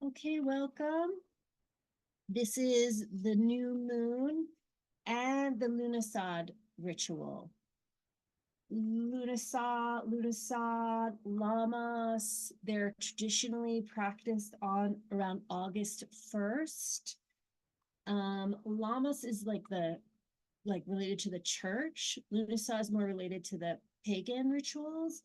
Okay, welcome. This is the new moon and the Lughnasadh ritual. Lughnasadh, Lammas, they're traditionally practiced on around August 1st. Lammas is like related to the church. Lughnasadh is more related to the pagan rituals,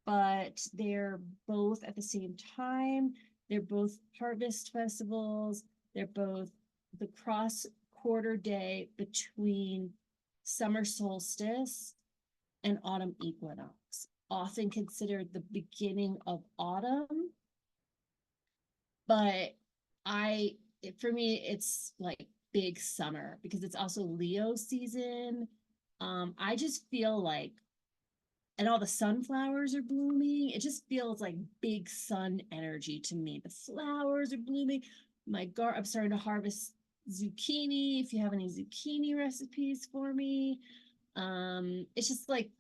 but they're both at the same time. They're both harvest festivals. They're both the cross quarter day between summer solstice and autumn equinox, often considered the beginning of autumn. But for me, it's like big summer because it's also Leo season. I just feel like, and all the sunflowers are blooming. It just feels like big sun energy to me. The flowers are blooming. I'm starting to harvest zucchini. If you have any zucchini recipes for me, it's just like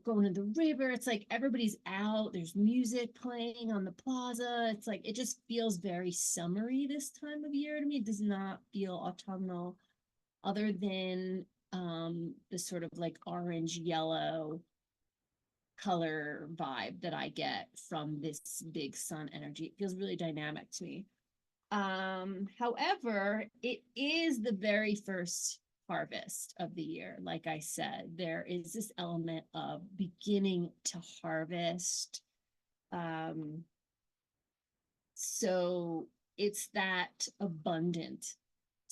going to the river. It's like everybody's out. There's music playing on the plaza. It's like it just feels very summery this time of year to me. It does not feel autumnal, other than the sort of like orange yellow color vibe that I get from this big sun energy. It feels really dynamic to me. However, it is the very first harvest of the year. Like I said, there is this element of beginning to harvest. Um, so it's that abundant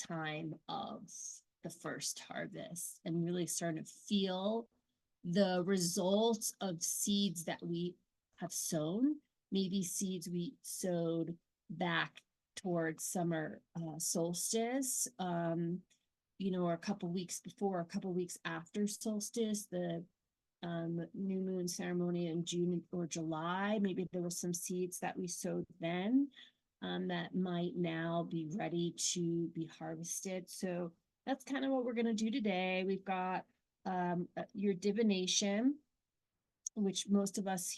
time of the first harvest and really starting to feel the results of seeds that we have sown, maybe seeds we sowed back towards summer solstice, or a couple weeks before, a couple weeks after solstice, the new moon ceremony in June or July. Maybe there were some seeds that we sowed then that might now be ready to be harvested. So that's kind of what we're going to do today. We've got your divination, which most of us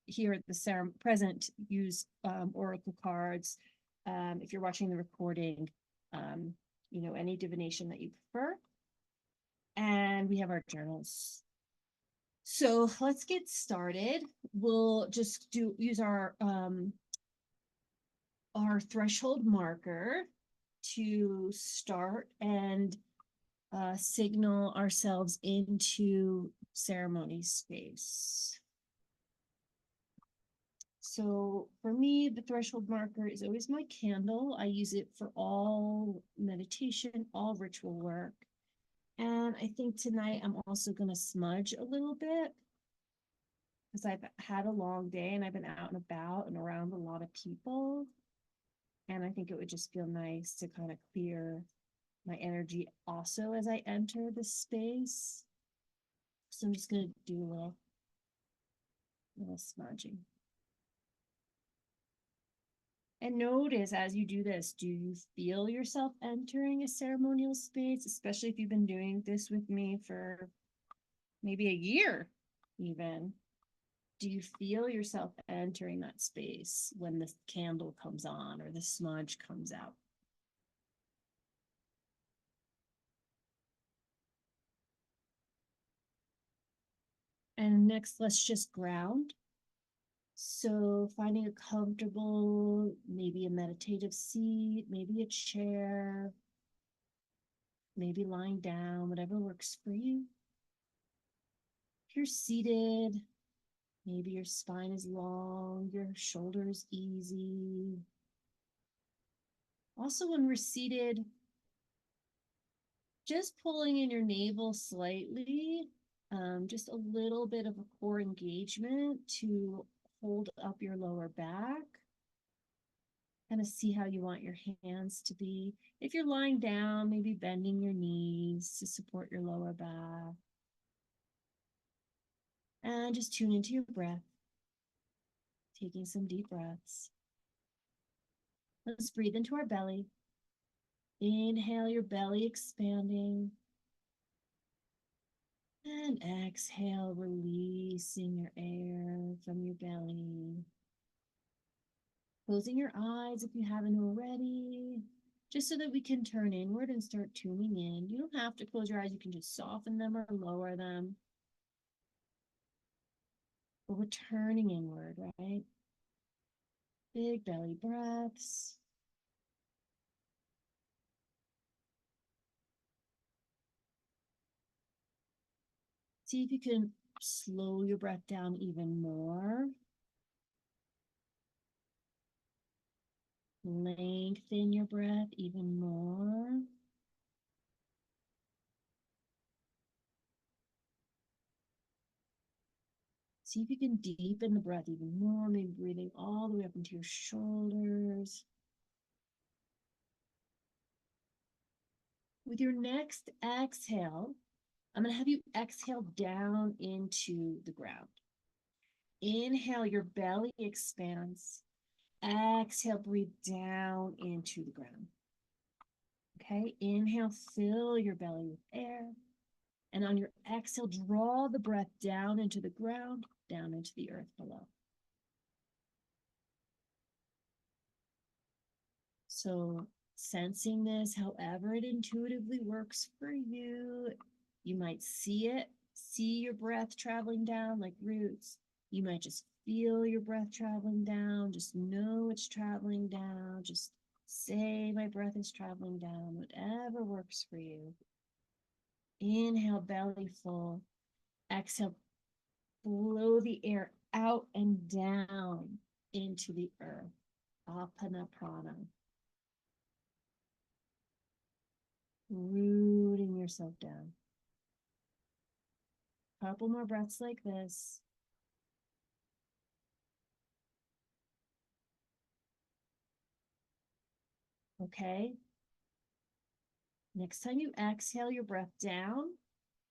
here at the present use oracle cards. If you're watching the recording, any divination that you prefer. And we have our journals. So let's get started. We'll just use our threshold marker to start and signal ourselves into ceremony space. So for me, the threshold marker is always my candle. I use it for all meditation, all ritual work. And I think tonight I'm also going to smudge a little bit because I've had a long day and I've been out and about and around a lot of people. And I think it would just feel nice to kind of clear my energy also as I enter the space. So I'm just going to do a little smudging. And notice as you do this, do you feel yourself entering a ceremonial space, especially if you've been doing this with me for maybe a year even? Do you feel yourself entering that space when the candle comes on or the smudge comes out? And next, let's just ground. So finding a comfortable, maybe a meditative seat, maybe a chair, maybe lying down, whatever works for you. If you're seated, maybe your spine is long, your shoulders easy. Also, when we're seated, just pulling in your navel slightly, just a little bit of a core engagement to hold up your lower back. Kind of see how you want your hands to be. If you're lying down, maybe bending your knees to support your lower back. And just tune into your breath, taking some deep breaths. Let's breathe into our belly. Inhale, your belly expanding. And exhale, releasing your air from your belly. closing your eyes if you haven't already, just so that we can turn inward and start tuning in. You don't have to close your eyes. You can just soften them or lower them. But we're turning inward, right? Big belly breaths. See if you can slow your breath down even more. Lengthen your breath even more. See if you can deepen the breath even more, maybe breathing all the way up into your shoulders. With your next exhale, I'm going to have you exhale down into the ground. Inhale, your belly expands. Exhale, breathe down into the ground. Okay, inhale, fill your belly with air. And on your exhale, draw the breath down into the ground, down into the earth below. So sensing this, however it intuitively works for you, you might see it, see your breath traveling down like roots. You might just feel your breath traveling down, just know it's traveling down, just say my breath is traveling down, whatever works for you. Inhale, belly full. Exhale, blow the air out and down into the earth. Apana prana. Rooting yourself down. Couple more breaths like this. Okay. Next time you exhale your breath down,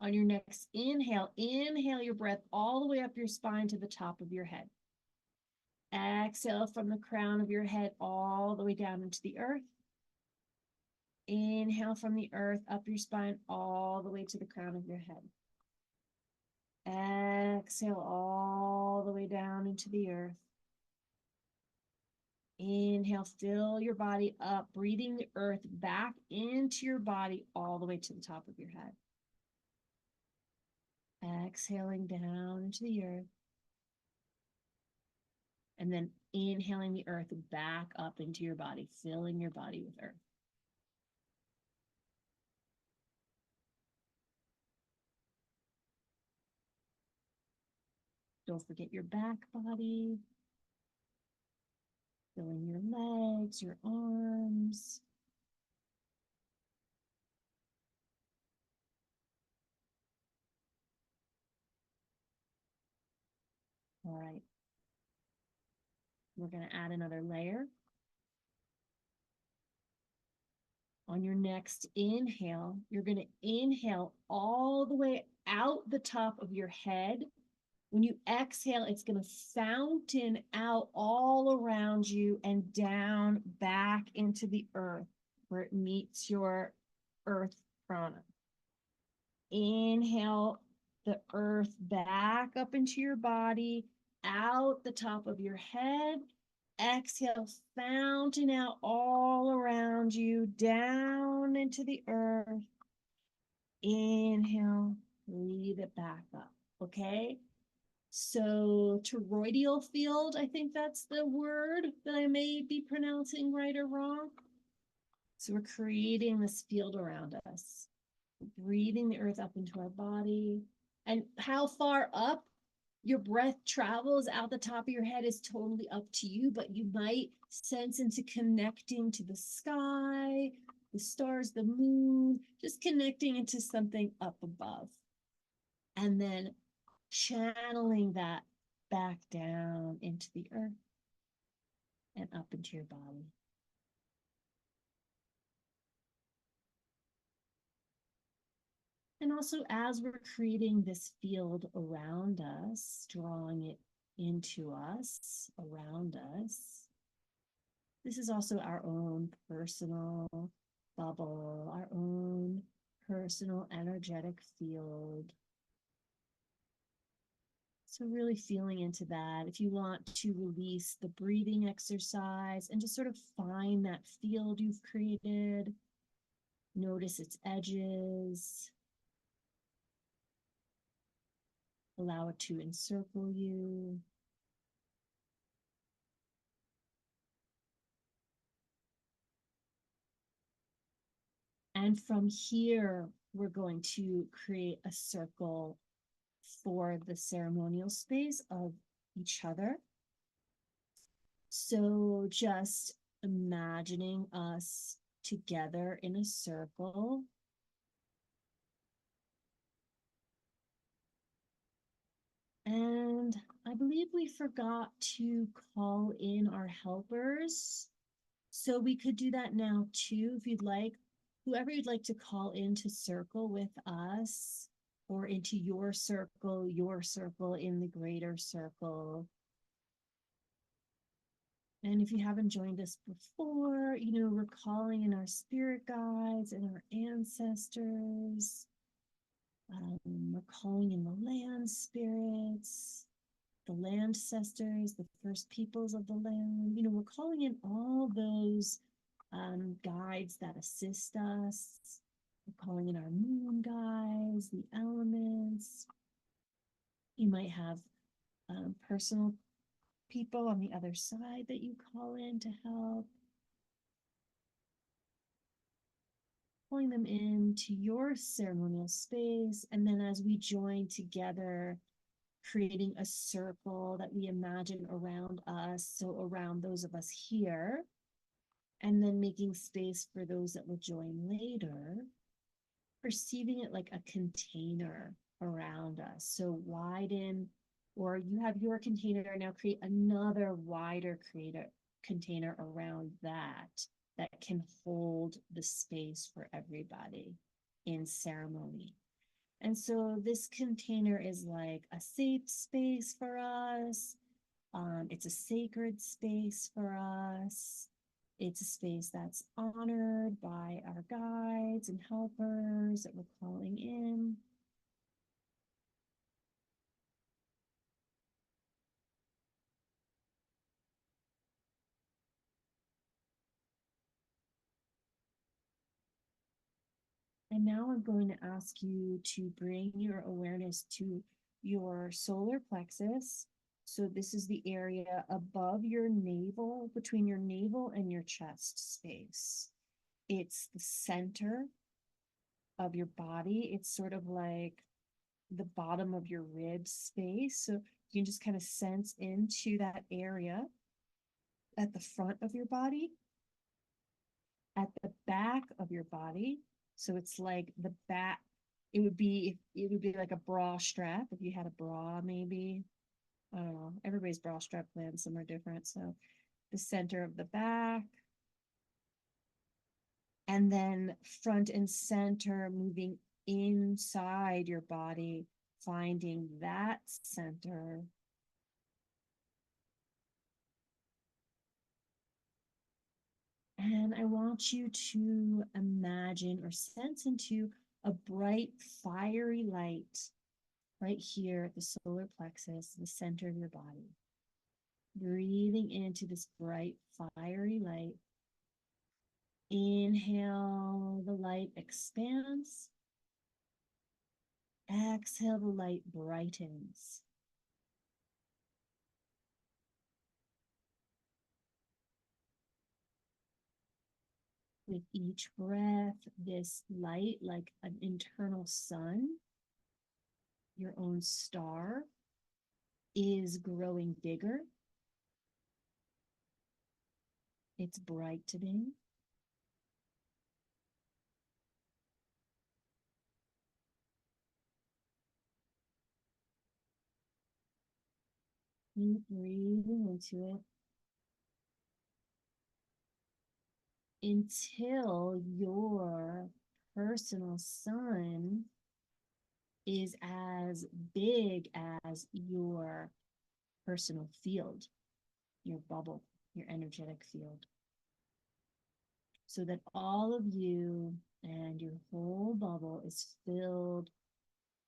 on your next inhale, inhale your breath all the way up your spine to the top of your head. Exhale from the crown of your head all the way down into the earth. Inhale from the earth up your spine all the way to the crown of your head. Exhale all the way down into the earth. Inhale, fill your body up, breathing the earth back into your body all the way to the top of your head. Exhaling down into the earth. And then inhaling the earth back up into your body, filling your body with earth. Don't forget your back body, filling your legs, your arms. All right. We're going to add another layer. On your next inhale, you're going to inhale all the way out the top of your head. When you exhale, it's going to fountain out all around you and down back into the earth where it meets your earth prana. Inhale the earth back up into your body, out the top of your head. Exhale, fountain out all around you, down into the earth. Inhale, breathe it back up, okay? So toroidal field, I think that's the word that I may be pronouncing right or wrong. So we're creating this field around us, breathing the earth up into our body. And how far up your breath travels out the top of your head is totally up to you, but you might sense into connecting to the sky, the stars, the moon, just connecting into something up above. And then channeling that back down into the earth and up into your body. And also, as we're creating this field around us, drawing it into us, around us, this is also our own personal bubble, our own personal energetic field. So really feeling into that. If you want to release the breathing exercise and just sort of find that field you've created, notice its edges, allow it to encircle you. And from here, we're going to create a circle for the ceremonial space of each other. So just imagining us together in a circle. And I believe we forgot to call in our helpers. So we could do that now too, if you'd like. Whoever you'd like to call into circle with us, or into your circle in the greater circle. And if you haven't joined us before, we're calling in our spirit guides and our ancestors. We're calling in the land spirits, the land ancestors, the first peoples of the land. We're calling in all those guides that assist us. We're calling in our moon guides, the elements. You might have personal people on the other side that you call in to help. Pulling them into your ceremonial space. And then as we join together, creating a circle that we imagine around us, so around those of us here, and then making space for those that will join later, perceiving it like a container around us. So widen, or you have your container, now create another wider container around that can hold the space for everybody in ceremony. And so this container is like a safe space for us. It's a sacred space for us. It's a space that's honored by our guides and helpers that we're calling in. And now I'm going to ask you to bring your awareness to your solar plexus. So this is the area above your navel, between your navel and your chest space. It's the center of your body. It's sort of like the bottom of your rib space. So you can just kind of sense into that area at the front of your body, at the back of your body. So it's like the back, it would be like a bra strap if you had a bra, maybe. I don't know. Everybody's bra strap lands somewhere different. So the center of the back, and then front and center, moving inside your body, finding that center. And I want you to imagine or sense into a bright, fiery light right here at the solar plexus, the center of your body. Breathing into this bright, fiery light. Inhale, the light expands. Exhale, the light brightens. With each breath, this light, like an internal sun, your own star, is growing bigger. It's brightening. Keep breathing into it until your personal sun is as big as your personal field, your bubble, your energetic field. So that all of you and your whole bubble is filled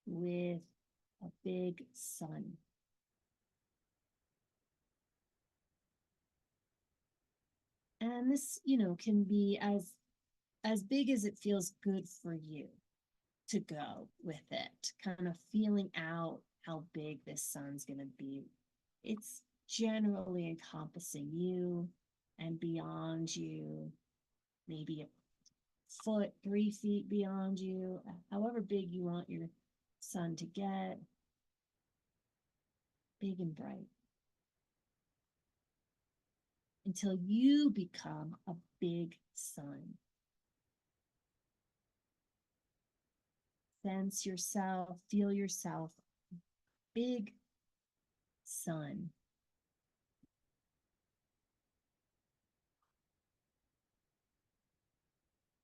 with a big sun. And this, can be as big as it feels good for you to go with it, kind of feeling out how big this sun's going to be. It's generally encompassing you and beyond you, maybe a foot, 3 feet beyond you, however big you want your sun to get, big and bright, until you become a big sun. Sense yourself, feel yourself, big sun.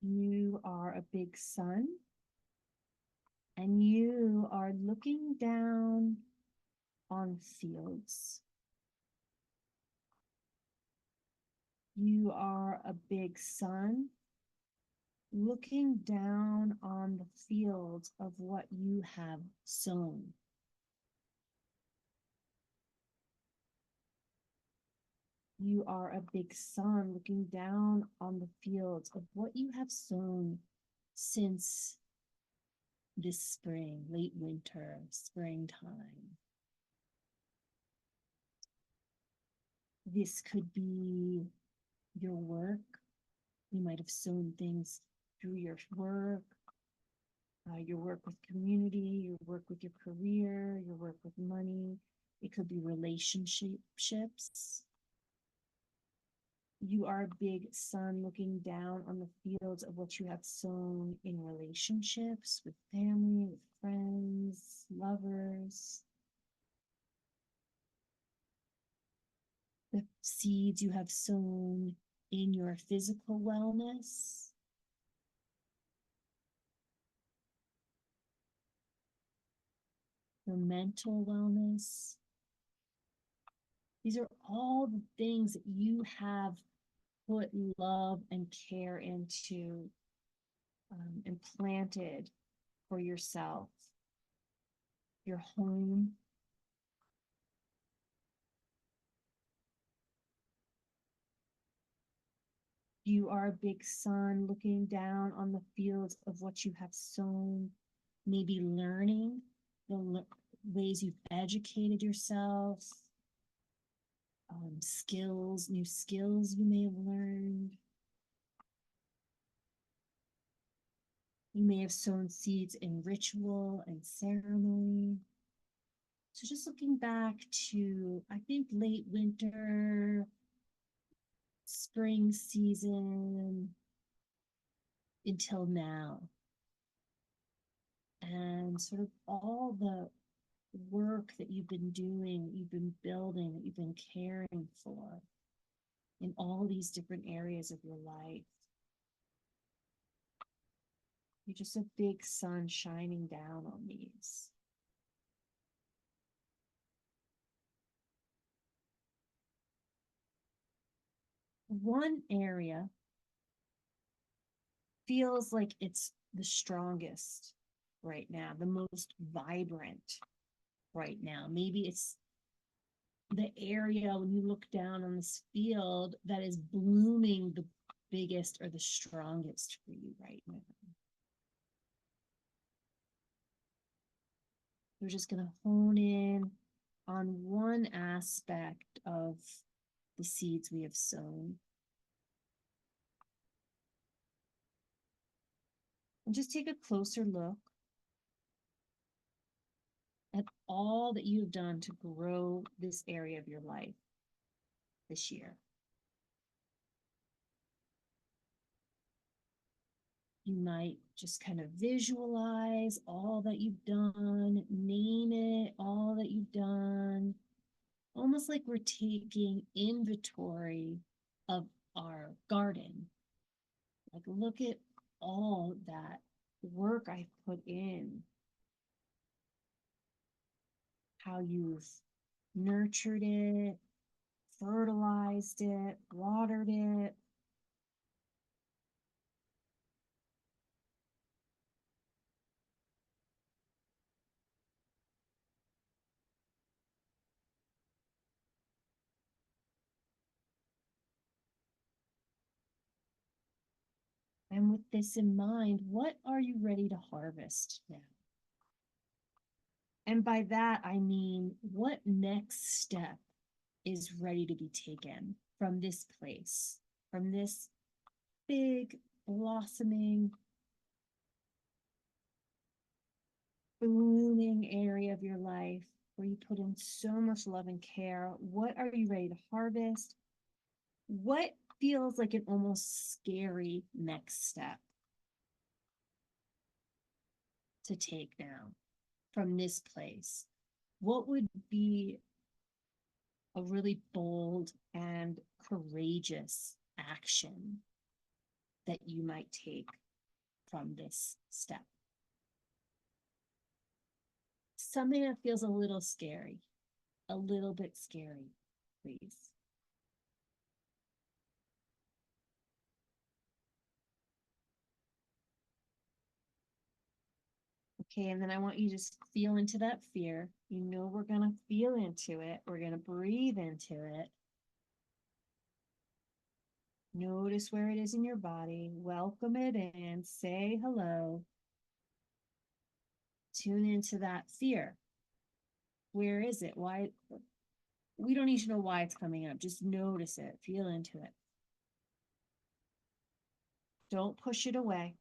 You are a big sun, and you are looking down on fields. You are a big sun, looking down on the fields of what you have sown. You are a big sun, looking down on the fields of what you have sown since this spring, late winter, springtime. This could be your work. You might have sown things through your work with community, your work with your career, your work with money. It could be relationships. You are a big sun looking down on the fields of what you have sown in relationships with family, with friends, lovers. The seeds you have sown in your physical wellness, your mental wellness. These are all the things that you have put love and care into, and planted for yourself, your home. You are a big sun looking down on the fields of what you have sown, maybe learning the ways you've educated yourself, new skills you may have learned. You may have sown seeds in ritual and ceremony. So just looking back to, I think, late winter, spring season until now, and sort of all the work that you've been doing, that you've been building, that you've been caring for in all these different areas of your life. You're just a big sun shining down on these. One area feels like it's the strongest right now, the most vibrant right now. Maybe it's the area when you look down on this field that is blooming the biggest or the strongest for you right now. We're just going to hone in on one aspect of the seeds we have sown. And just take a closer look at all that you've done to grow this area of your life this year. You might just kind of visualize all that you've done, name it, all that you've done, almost like we're taking inventory of our garden. Like, look at all that work I've put in, how you've nurtured it, fertilized it, watered it. And with this in mind, what are you ready to harvest now? And by that, I mean, what next step is ready to be taken from this place, from this big, blossoming, blooming area of your life where you put in so much love and care? What are you ready to harvest? What feels like an almost scary next step to take now from this place? What would be a really bold and courageous action that you might take from this step? Something that feels a little scary, a little bit scary, please. Okay, and then I want you to just feel into that fear. You know, we're going to feel into it. We're going to breathe into it. Notice where it is in your body. Welcome it in. Say hello. Tune into that fear. Where is it? Why? We don't need to know why it's coming up. Just notice it. Feel into it. Don't push it away.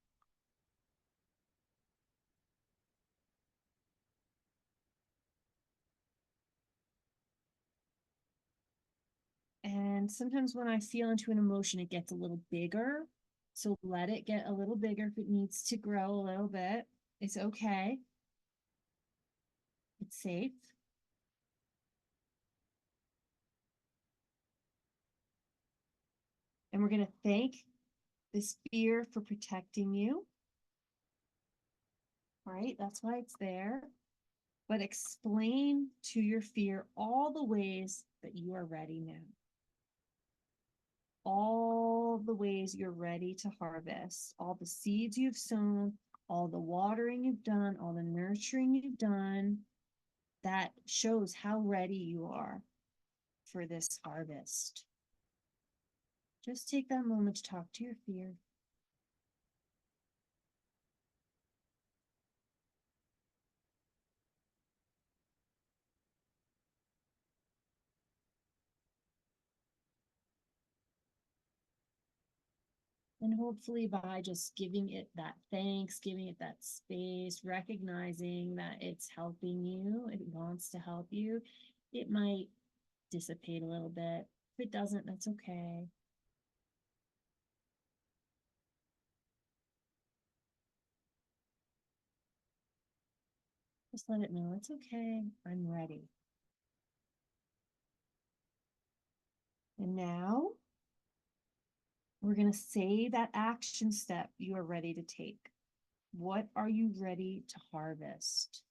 And sometimes when I feel into an emotion, it gets a little bigger. So let it get a little bigger if it needs to grow a little bit. It's okay. It's safe. And we're going to thank this fear for protecting you. All right, that's why it's there. But explain to your fear all the ways that you are ready now. All the ways you're ready to harvest, all the seeds you've sown, all the watering you've done, all the nurturing you've done, that shows how ready you are for this harvest. Just take that moment to talk to your fear. And hopefully by just giving it that thanks, giving it that space, recognizing that it's helping you, it wants to help you, it might dissipate a little bit. If it doesn't, that's okay. Just let it know it's okay. I'm ready. And now we're going to say that action step you are ready to take. What are you ready to harvest?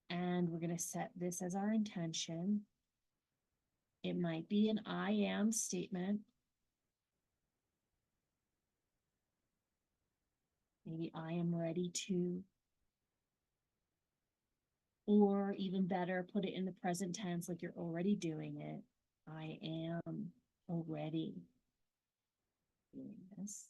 And we're going to set this as our intention. It might be an I am statement. Maybe I am ready to, or even better, put it in the present tense like you're already doing it. I am already doing this.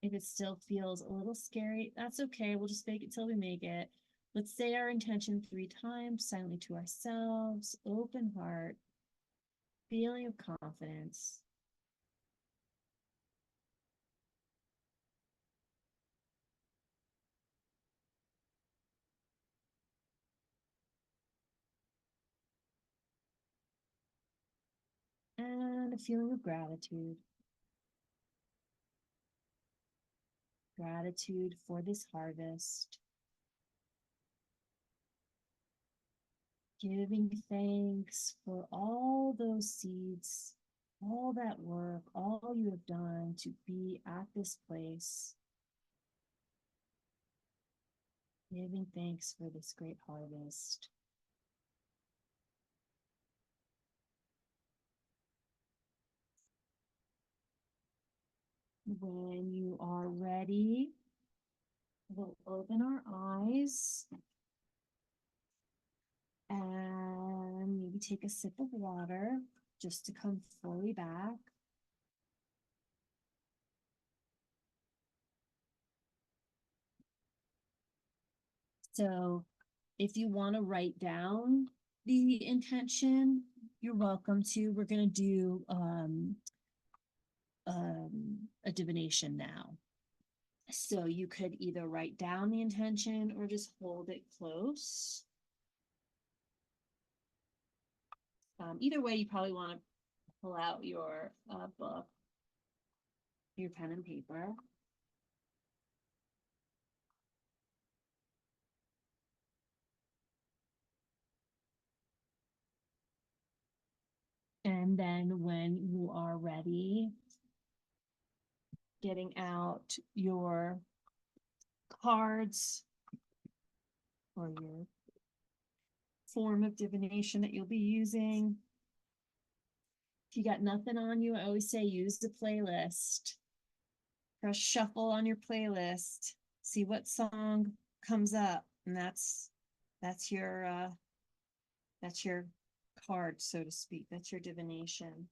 If it still feels a little scary, that's okay. We'll just fake it till we make it. Let's say our intention 3 times silently to ourselves, open heart, feeling of confidence. And a feeling of gratitude. Gratitude for this harvest. Giving thanks for all those seeds, all that work, all you have done to be at this place. Giving thanks for this great harvest. When you are ready, we'll open our eyes and maybe take a sip of water just to come fully back. So if you want to write down the intention, you're welcome to. We're going to do a divination now. So you could either write down the intention or just hold it close. Either way, you probably want to pull out your book, your pen and paper. And then when you are ready, getting out your cards or your form of divination that you'll be using. If you got nothing on you, I always say use the playlist. Press shuffle on your playlist. See what song comes up, and that's your card, so to speak. That's your divination.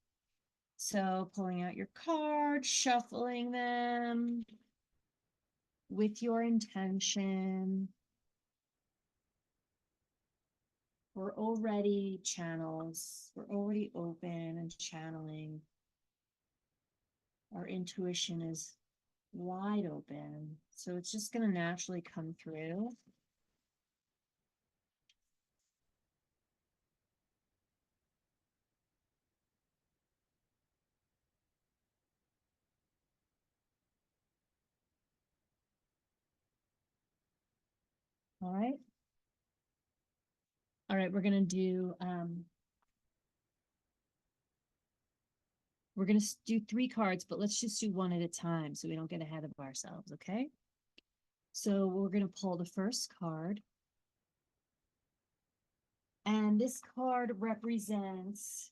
So pulling out your cards, shuffling them with your intention. We're already channels. We're already open and channeling. Our intuition is wide open. So it's just going to naturally come through. All right. All right, we're going to do we're going to do 3 cards, but let's just do one at a time so we don't get ahead of ourselves, okay? So we're going to pull the first card. And this card represents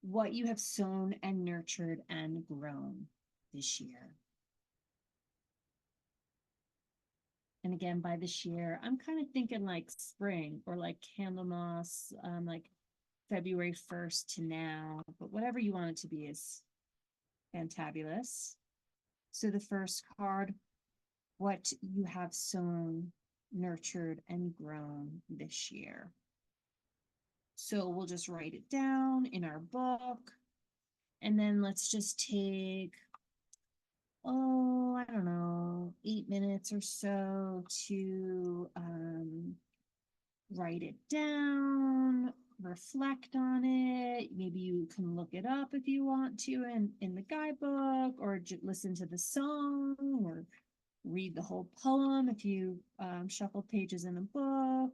what you have sown and nurtured and grown this year. And again, by this year, I'm kind of thinking like spring or like Candlemas, like February 1st to now, but whatever you want it to be is fantabulous. So the first card, what you have sown, nurtured, and grown this year. So we'll just write it down in our book. And then let's just take, I don't know, 8 minutes or so to write it down, reflect on it. Maybe you can look it up if you want to in the guidebook, or listen to the song, or read the whole poem if you shuffle pages in a book.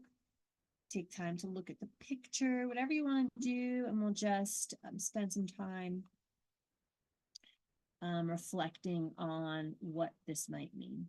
Take time to look at the picture, whatever you want to do, and we'll just spend some time reflecting on what this might mean.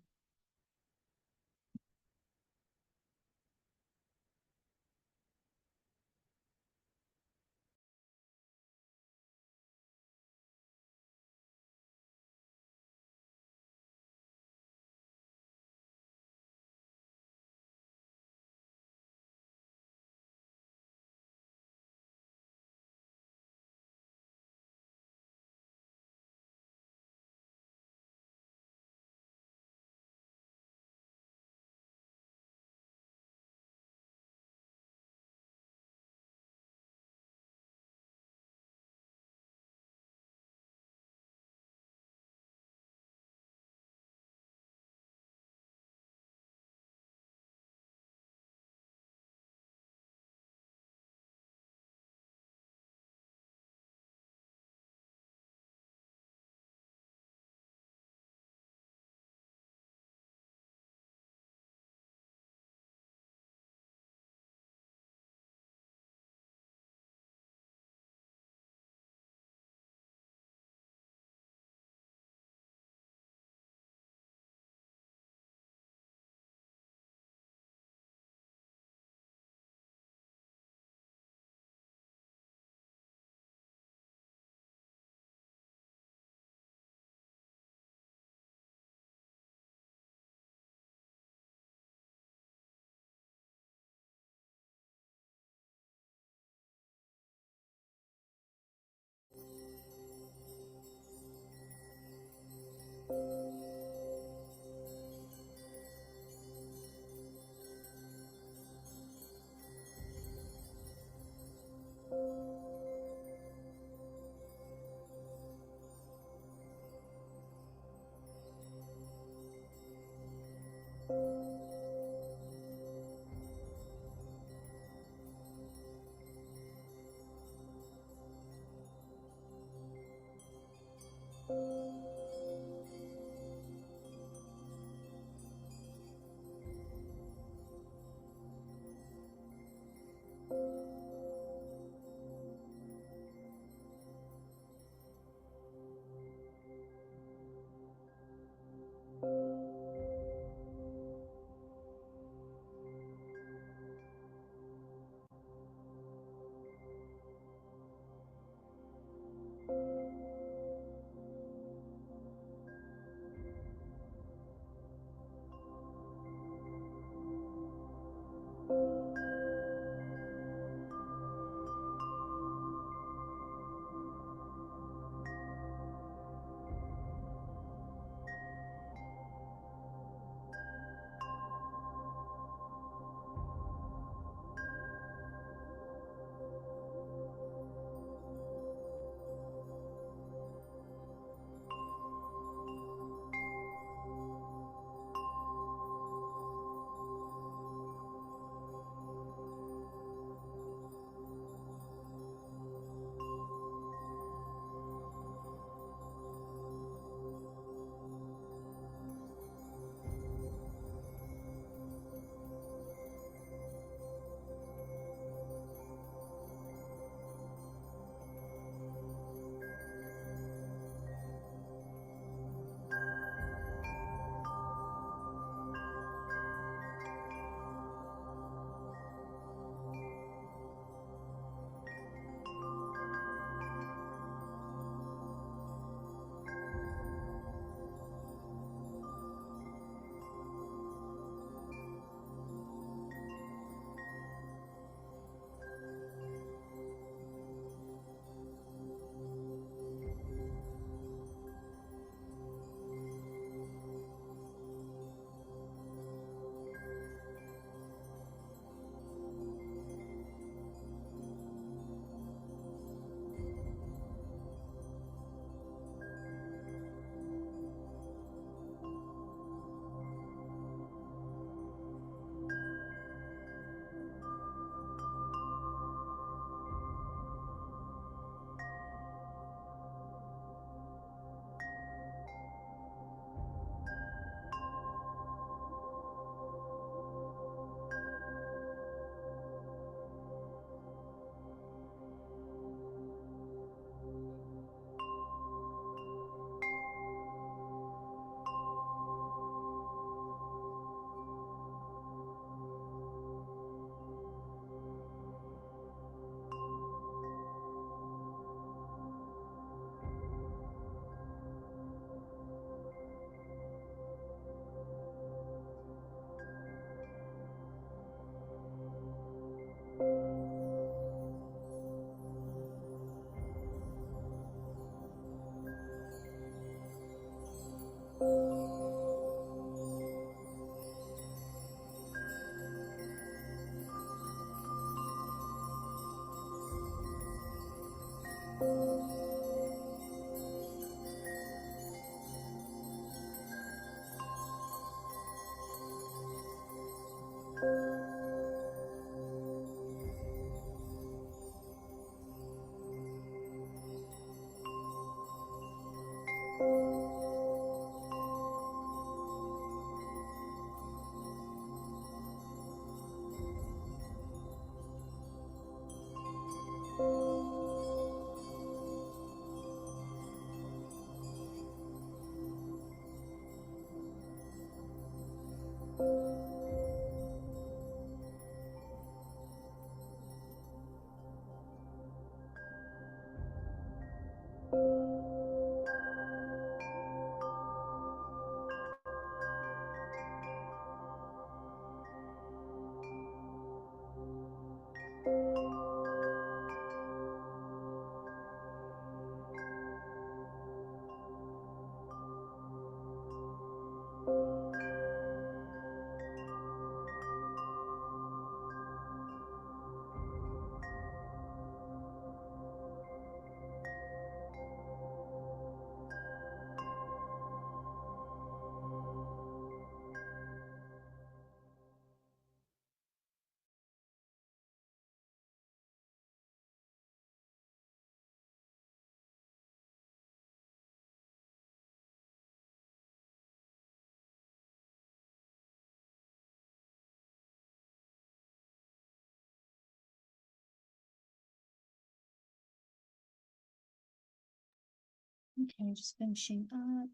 Okay, just finishing up.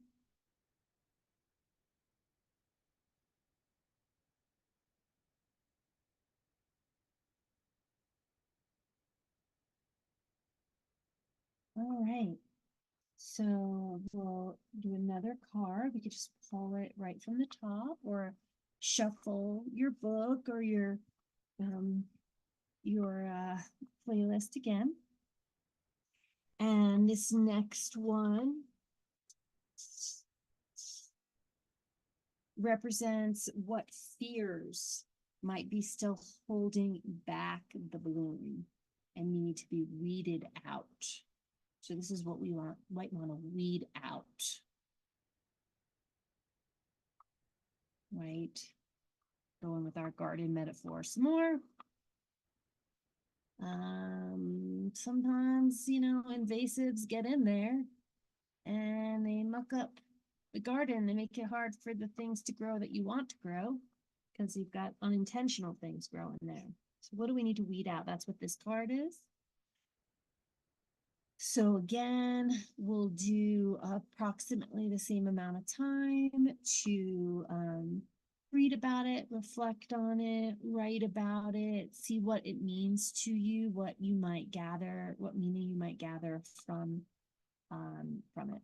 All right. So we'll do another card. We could just pull it right from the top or shuffle your book or um your playlist again. And this next one represents what fears might be still holding back the bloom and need to be weeded out. So this is what we might want to weed out, right? Going with our garden metaphor some more. Sometimes, invasives get in there and they muck up the garden. They make it hard for the things to grow that you want to grow because you've got unintentional things growing there. So what do we need to weed out? That's what this card is. So again, we'll do approximately the same amount of time to read about it, reflect on it, write about it, see what it means to you, what you might gather, what meaning you might gather from it.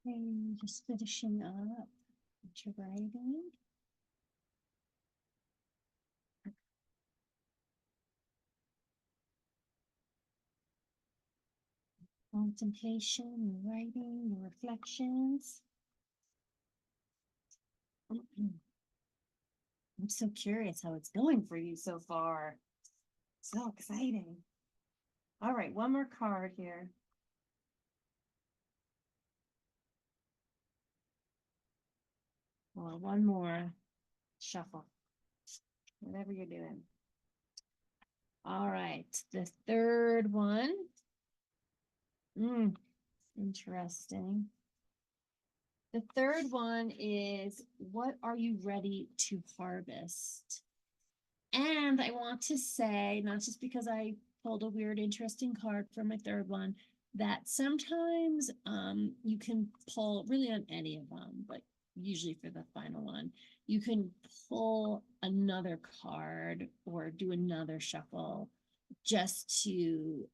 And just finishing up what you're writing. Contemplation, your writing, your reflections. I'm so curious how it's going for you so far. So exciting. All right, one more card here. Or one more shuffle. Whatever you're doing. All right, the third one. Interesting. The third one is, what are you ready to harvest? And I want to say, not just because I pulled a weird, interesting card for my third one, that sometimes you can pull really on any of them, but usually for the final one, you can pull another card or do another shuffle just to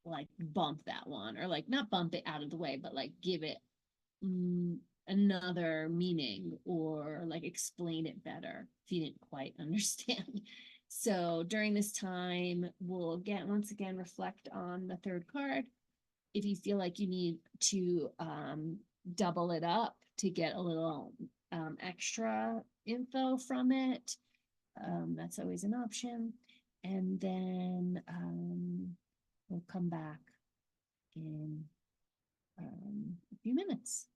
like bump that one, or like not bump it out of the way, but like give it another meaning, or like explain it better if you didn't quite understand. So during this time, we'll once again reflect on the third card. If you feel like you need to double it up to get a little extra info from it, that's always an option. And then we'll come back in a few minutes.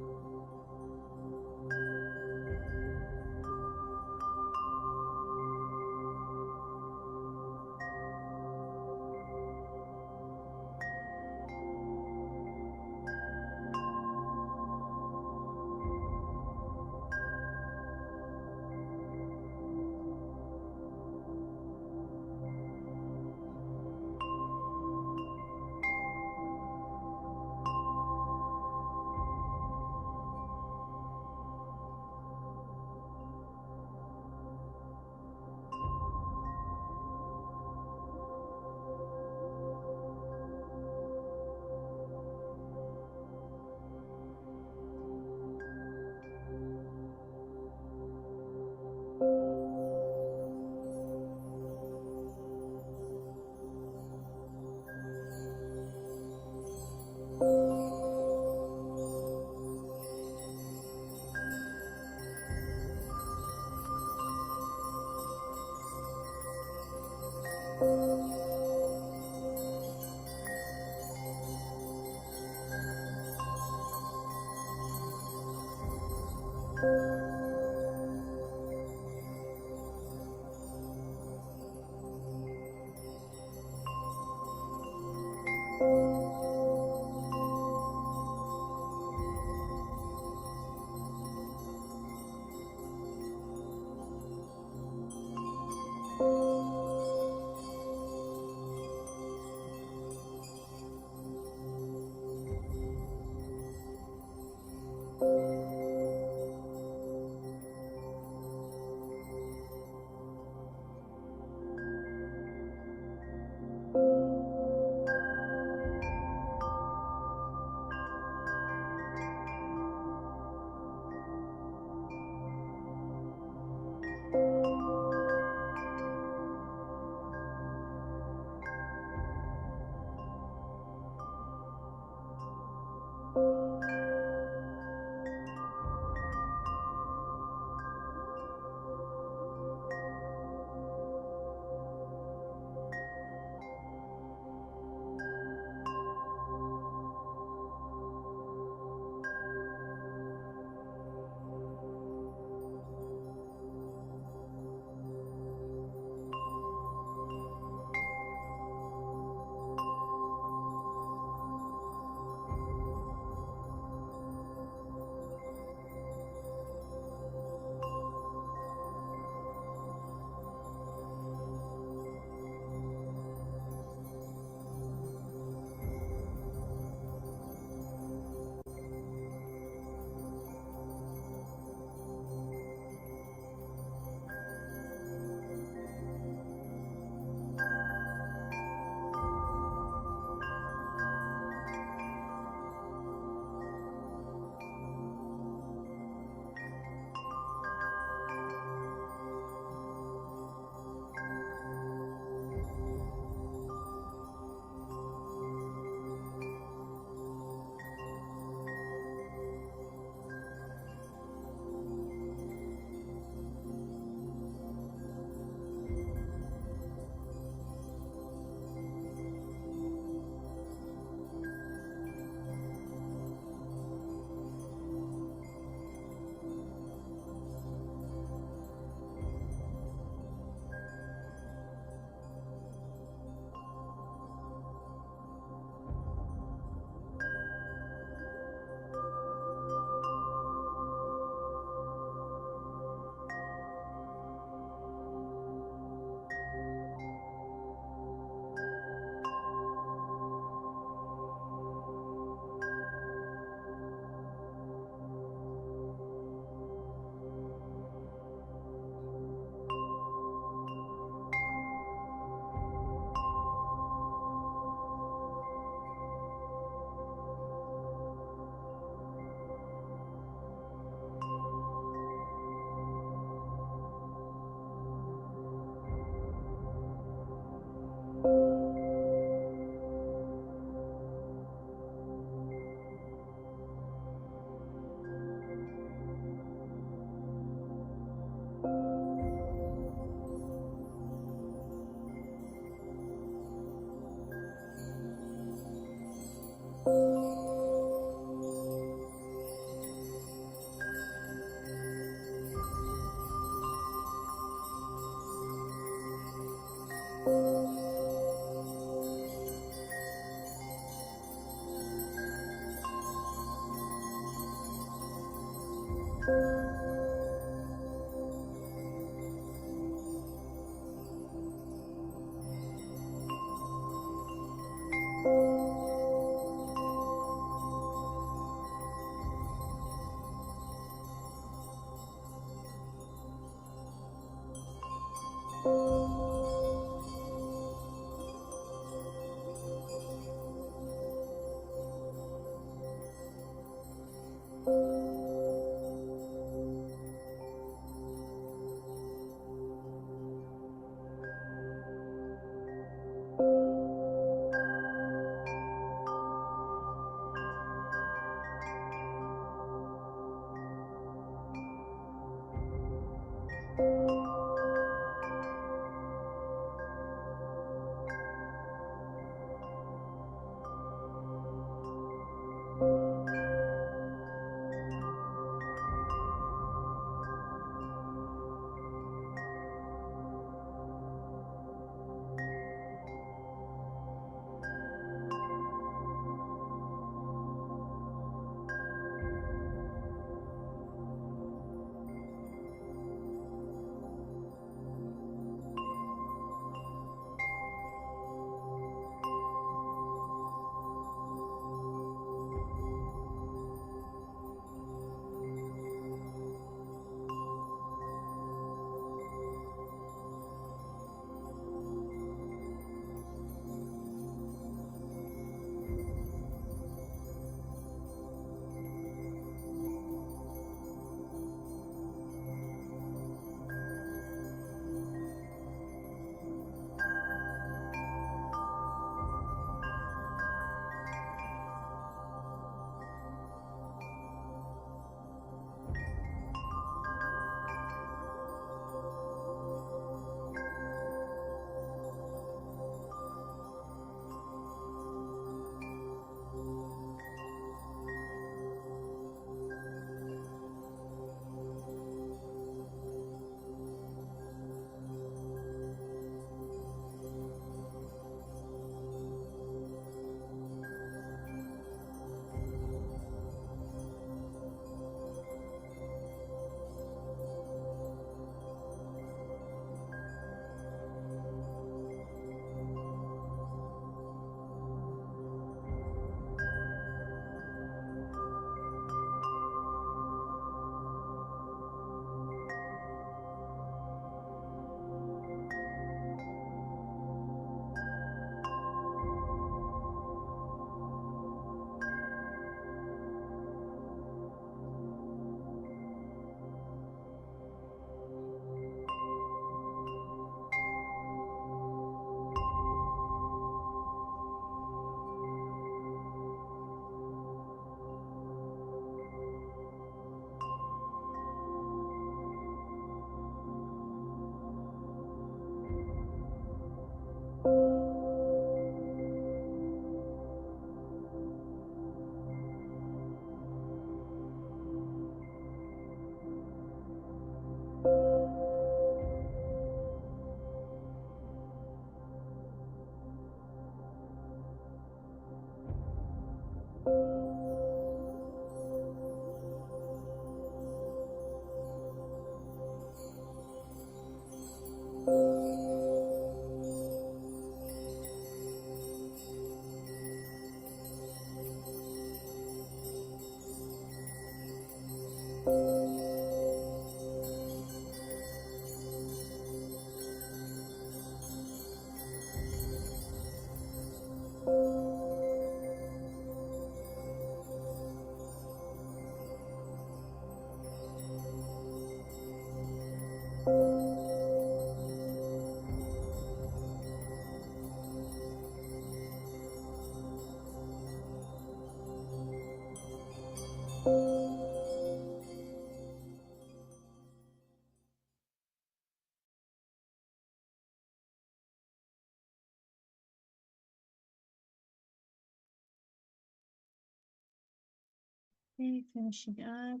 Okay, finishing up.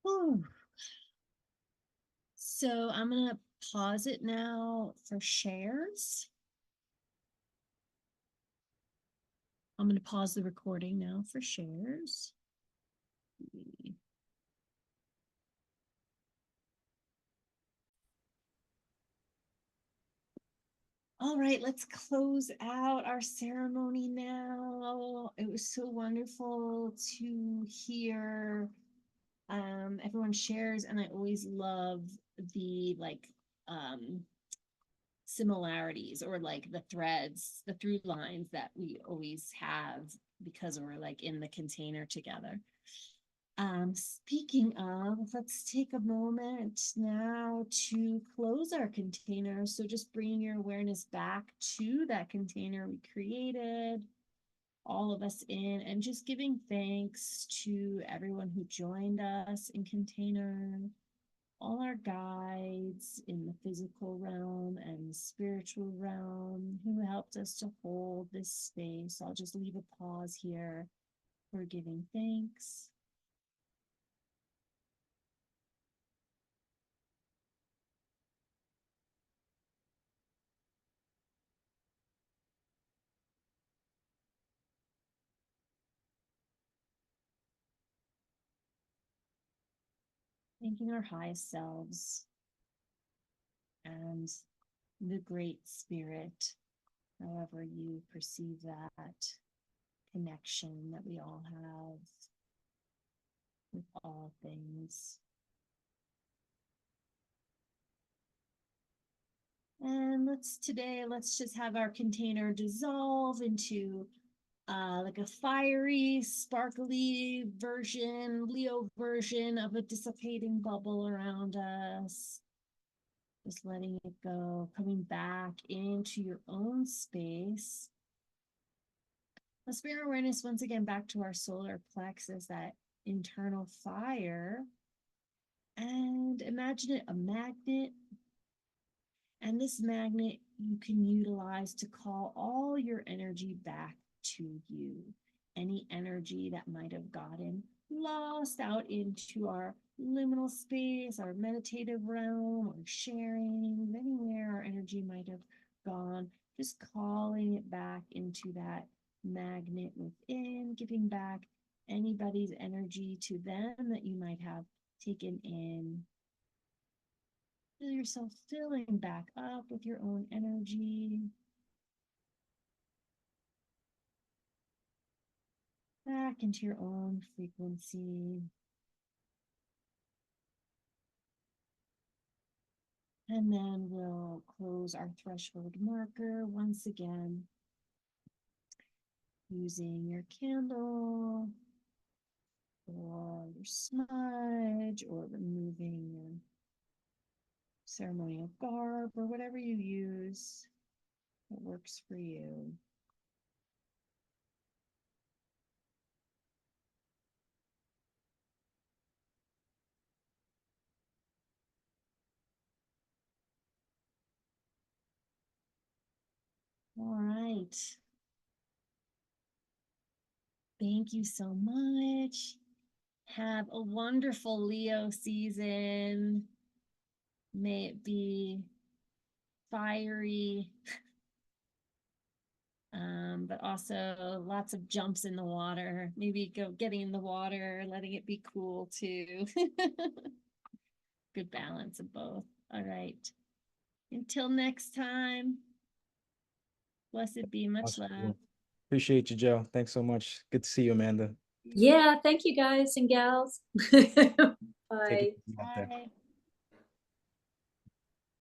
Whew. So I'm gonna pause it now for shares. I'm gonna pause the recording now for shares. All right, let's close out our ceremony now. It was so wonderful to hear everyone shares, and I always love the similarities or like the threads, the through lines that we always have because we're like in the container together. Speaking of, let's take a moment now to close our container. So just bringing your awareness back to that container we created, all of us in, and just giving thanks to everyone who joined us in container, all our guides in the physical realm and the spiritual realm who helped us to hold this space. I'll just leave a pause here for giving thanks. Thanking our highest selves and the great spirit, however you perceive that connection that we all have with all things. And let's just have our container dissolve into like a fiery, sparkly version, Leo version of a dissipating bubble around us. Just letting it go, coming back into your own space. Let's bring our awareness once again back to our solar plexus, that internal fire. And imagine it a magnet. And this magnet you can utilize to call all your energy back to you. Any energy that might have gotten lost out into our liminal space, our meditative realm, or sharing, anywhere our energy might have gone, just calling it back into that magnet within, giving back anybody's energy to them that you might have taken in. Feel yourself filling back up with your own energy. Back into your own frequency. And then we'll close our threshold marker once again using your candle or your smudge or removing your ceremonial garb or whatever you use that works for you. All right. Thank you so much. Have a wonderful Leo season. May it be fiery, but also lots of jumps in the water. Maybe go getting in the water, letting it be cool too. Good balance of both. All right. Until next time, blessed be, much Awesome. love. Appreciate you, Joe. Thanks so much. Good to see you, Amanda. Yeah, thank you guys and gals. Take Bye. it easy out there. Bye.